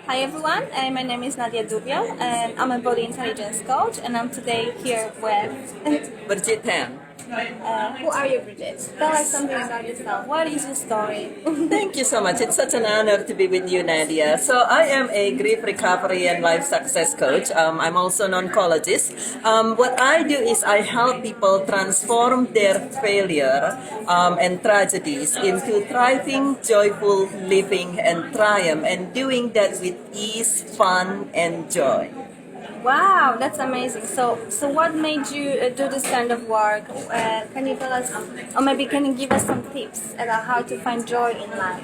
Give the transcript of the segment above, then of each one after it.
Hi everyone, my name is Nadia Dubiel and I'm a body intelligence coach and I'm today here with BirgitteTan. who are you, Bridget? Tell us something about yourself. What is your story? Thank you so much. It's such an honor to be with you, Nadia. So I am a grief recovery and life success coach. I'm also an oncologist. What I do is I help people transform their failure and tragedies into thriving, joyful living and triumph, and doing that with ease, fun, and joy. Wow, that's amazing. So what made you do this kind of work? Can you tell us, or maybe can you give us some tips about how to find joy in life?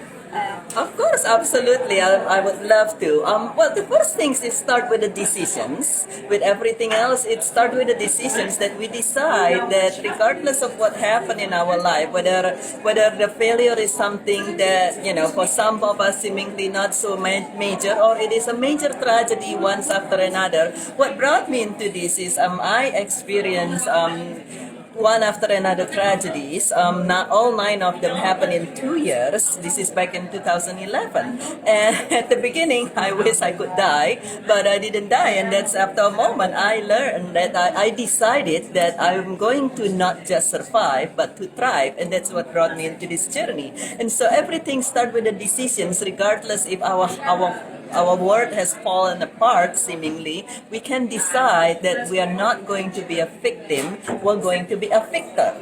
Of course, absolutely. I would love to. Well, the first things is start with the decisions. With everything else, it start with the decisions that we decide that regardless of what happened in our life, whether the failure is something that for some of us seemingly not so major, or it is a major tragedy once after another. What brought me into this is I experienced. One after another tragedies. Not all 9 of them happened in 2 years. This is back in 2011. And at the beginning, I wish I could die, but I didn't die. And that's after a moment I learned that I decided that I'm going to not just survive, but to thrive. And that's what brought me into this journey. And so everything starts with the decisions, regardless if our world has fallen apart seemingly, we can decide that we are not going to be a victim, we're going to be a victor.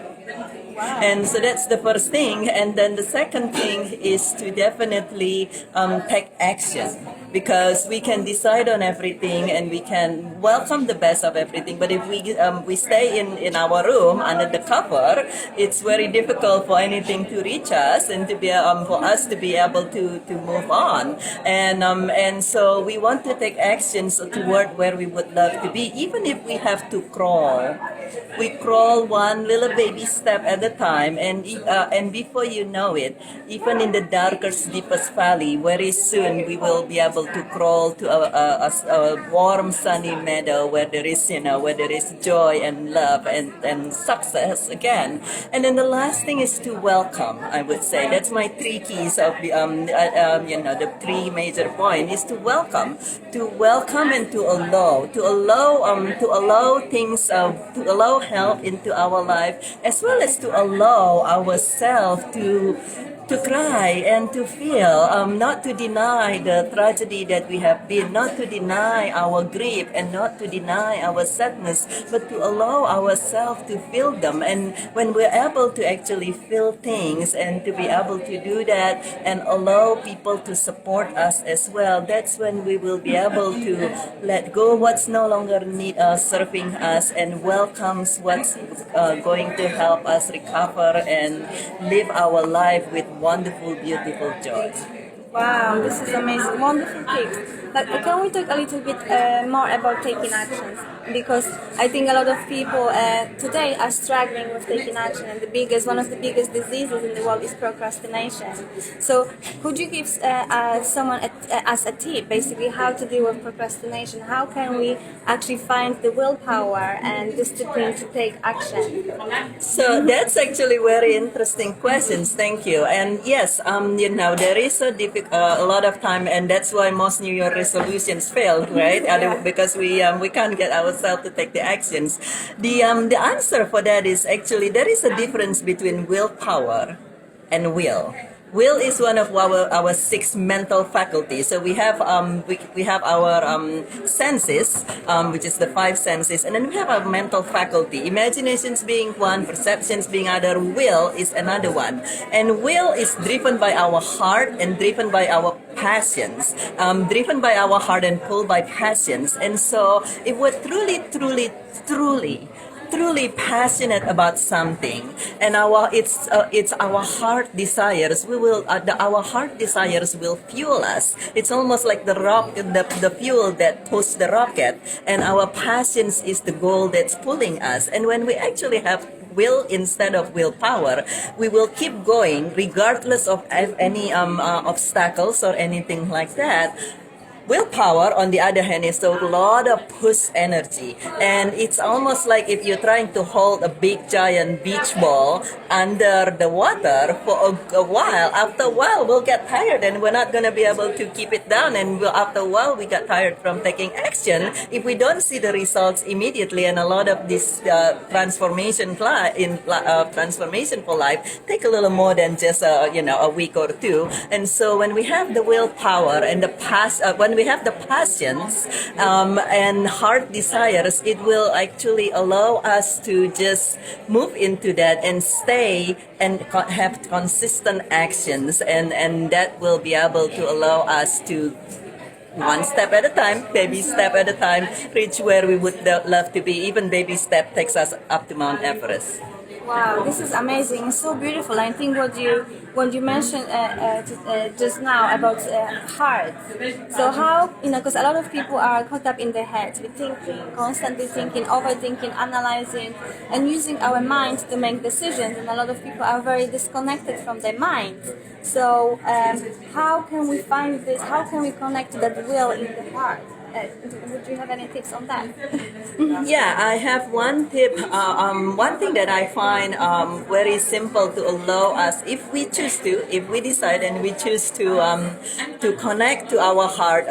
And so that's the first thing. And then the second thing is to definitely take action, because we can decide on everything and we can welcome the best of everything. But if we stay in our room under the cover, it's very difficult for anything to reach us and to be for us to be able to move on. And so we want to take actions toward where we would love to be, even if we have to crawl. We crawl one little baby step at a time, and before you know it, even in the darkest, deepest valley, very soon we will be able to crawl to a warm, sunny meadow where there is joy and love and success again. And then the last thing is to welcome. I would say that's my 3 keys of the 3 major points is to welcome and to allow things to allow help into our life, as well as to allow ourselves to cry and to feel, not to deny the tragedy that we have been, not to deny our grief and not to deny our sadness, but to allow ourselves to feel them. And when we're able to actually feel things and to be able to do that and allow people to support us as well, that's when we will be able to let go what's no longer need us, serving us, and welcomes what's going to help us recover and live our life with wonderful, beautiful joy. Wow, this is amazing. Wonderful tips. But can we talk a little bit more about taking actions? Because I think a lot of people today are struggling with taking action, and one of the biggest diseases in the world is procrastination. So, could you give someone as a tip, basically, how to deal with procrastination? How can we actually find the willpower and discipline to take action? So that's actually very interesting questions. Thank you. And yes, there is a lot of time, and that's why most New Year resolutions fail, right? Because we can't get ourselves to take the actions. The answer for that is actually there is a difference between willpower and will. Will is one of our 6 mental faculties. So we have our senses, which is the 5 senses, and then we have our mental faculty. Imaginations being one, perceptions being other, will is another one. And will is driven by our heart and driven by our passions, driven by our heart and pulled by passions. And so if we're truly passionate about something, and it's our heart desires, our heart desires will fuel us. It's almost like the fuel that pushes the rocket, and our passions is the goal that's pulling us. And when we actually have will instead of willpower, we will keep going regardless of any obstacles or anything like that. Willpower, on the other hand, is a lot of push energy, and it's almost like if you're trying to hold a big giant beach ball under the water for a while. After a while, we'll get tired, and we're not going to be able to keep it down. And after a while, we get tired from taking action if we don't see the results immediately. And a lot of this transformation for life take a little more than just a week or two. And so when we have the willpower and when we have the passions and heart desires, it will actually allow us to just move into that and stay and have consistent actions, and that will be able to allow us to, one step at a time, baby step at a time, reach where we would love to be. Even baby step takes us up to Mount Everest. Wow, this is amazing. It's so beautiful. I think what you mentioned just now about heart. So how, because a lot of people are caught up in their heads with thinking, constantly thinking, overthinking, analyzing, and using our minds to make decisions. And a lot of people are very disconnected from their minds. So how can we find this? How can we connect to that will in the heart? Would you have any tips on that? Yeah, I have one tip. One thing that I find very simple to allow us, if we choose to, if we decide and we choose to connect to our heart.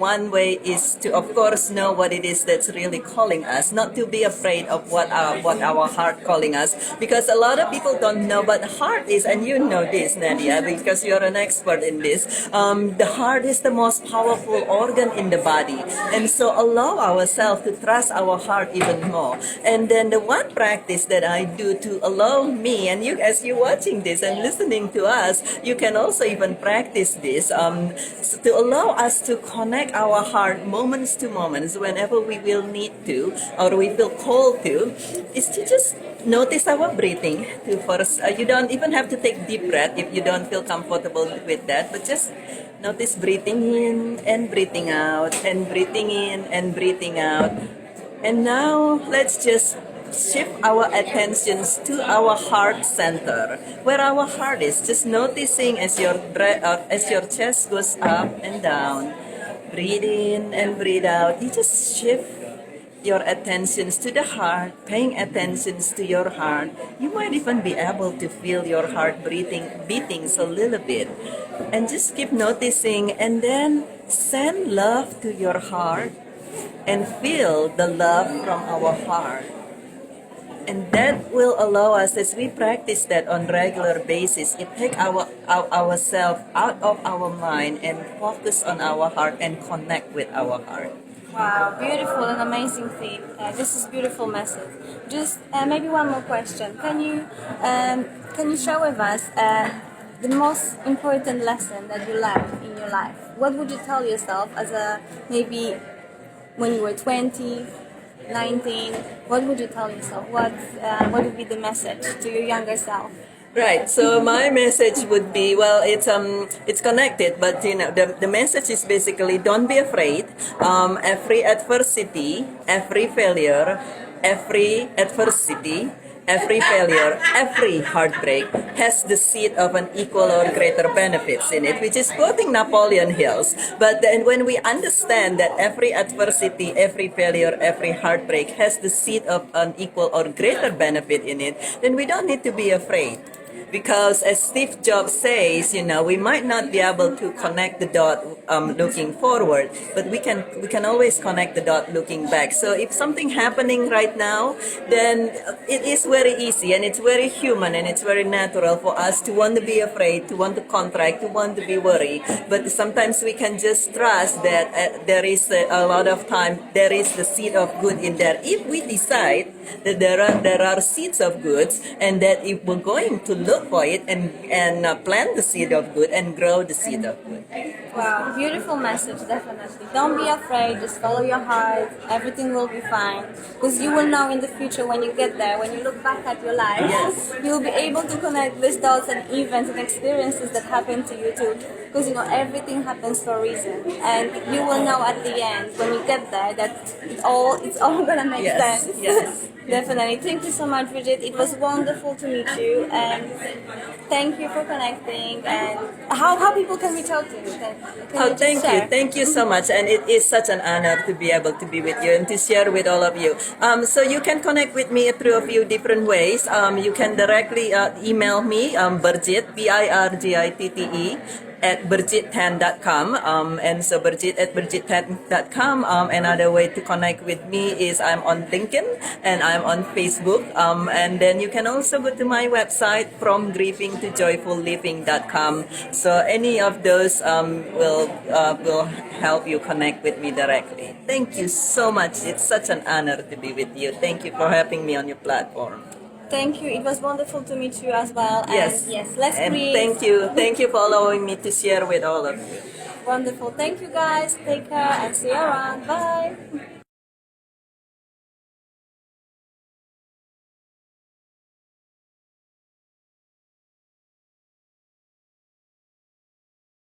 One way is to, of course, know what it is that's really calling us. Not to be afraid of what our heart calling us, because a lot of people don't know what the heart is, and you know this, Nadia, because you're an expert in this. The heart is the most powerful organ in the body, and so allow ourselves to trust our heart even more. And then the one practice that I do to allow me, and you, as you're watching this and listening to us, you can also even practice this to allow us to connect our heart moments to moments whenever we will need to or we feel called to, is to just notice our breathing. To first, you don't even have to take deep breath if you don't feel comfortable with that, but just notice breathing in and breathing out and breathing in and breathing out. And now let's just shift our attentions to our heart center, where our heart is. Just noticing as your chest goes up and down, breathe in and breathe out. You just shift your attentions to the heart, paying attentions to your heart. You might even be able to feel your heart beatings a little bit. And just keep noticing, and then send love to your heart and feel the love from our heart. And that will allow us, as we practice that on regular basis, it take ourselves out of our mind and focus on our heart and connect with our heart. Wow, beautiful and amazing thing. This is beautiful message. Just maybe one more question. Can you share with us the most important lesson that you learned in your life? What would you tell yourself as maybe when you were 20, 19? What would you tell yourself? What would be the message to your younger self? Right. So my message would be, well, it's connected, but the message is basically, don't be afraid. Every adversity, every failure, every adversity, every failure, every heartbreak has the seed of an equal or greater benefits in it, which is quoting Napoleon Hills. But then when we understand that every adversity, every failure, every heartbreak has the seed of an equal or greater benefit in it, then we don't need to be afraid. Because as Steve Jobs says, we might not be able to connect the dot looking forward, but we can always connect the dot looking back. So if something happening right now, then it is very easy and it's very human and it's very natural for us to want to be afraid, to want to contract, to want to be worried. But sometimes we can just trust that there is a lot of time, there is the seed of good in there. If we decide that there are seeds of goods, and that if we're going to look for it and plant the seed of good and grow the seed of good. Wow, beautiful message, definitely. Don't be afraid, just follow your heart, everything will be fine. Because you will know in the future when you get there, when you look back at your life, yes, you'll be able to connect these dots and events and experiences that happen to you too. Because everything happens for a reason. And you will know at the end, when you get there, that it's all gonna make yes, sense. yes. Definitely. Thank you so much, Bridget. It was wonderful to meet you, and thank you for connecting. And how people can reach out to you? Can Oh, you just share? thank you so much, and it is such an honor to be able to be with you and to share with all of you. So you can connect with me through a few different ways. You can directly email me, Birgitte, BIRGITTE, at BirgitteTan.com. And so Birgitte at BirgitteTan.com. Another way to connect with me is I'm on LinkedIn and I'm on Facebook. And then you can also go to my website, from grieving to joyfulliving.com. So any of those will help you connect with me directly. Thank you so much. It's such an honor to be with you. Thank you for having me on your platform. Thank you. It was wonderful to meet you as well. Yes. And yes, let's And breathe. thank you for allowing me to share with all of you. Wonderful. Thank you guys. Take care and see you around. Bye.